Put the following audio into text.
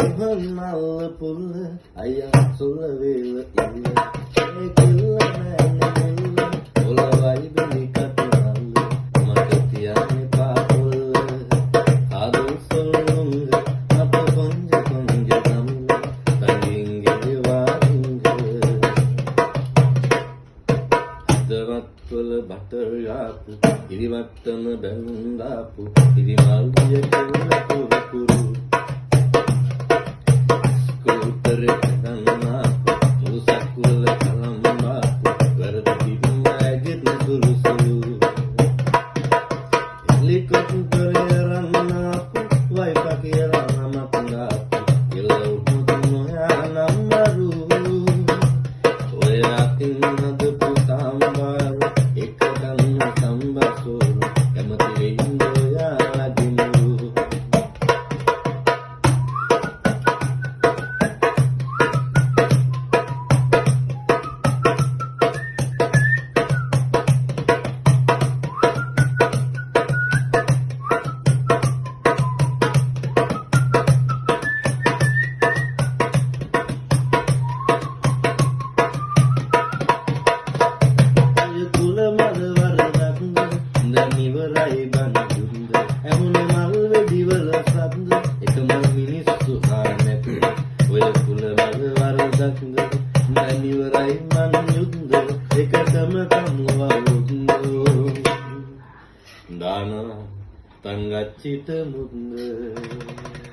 මල්ල පුල්ල අයියා සොල්ල වේල ඉල්ල ඒ කිල්ල නෑනේ මුල්ල ඔලවයි බිලි කටුනල්ල මට තියන්නේ පාපොල්ල ආදු සොල්ලුංග අප කොංජ කොංජ තම්ල තනින්ගේ වාංග අදවත්වල බටර් යාපු ඉරිවට්ටම බැලුන්දාපු ඉරිමල්දිය කෙල්ල කුරු කුරු නිවරයි බඳුන්ද ඇහුනේ මල් වෙඩිවල සද්ද එකම මිනිස්සු ආනැති ඔය කුල මල් වරදක්ද නිවරයි මන් යුද්ද එකතම කමුවුද්ද දාන තංගච්චිත මුද්ද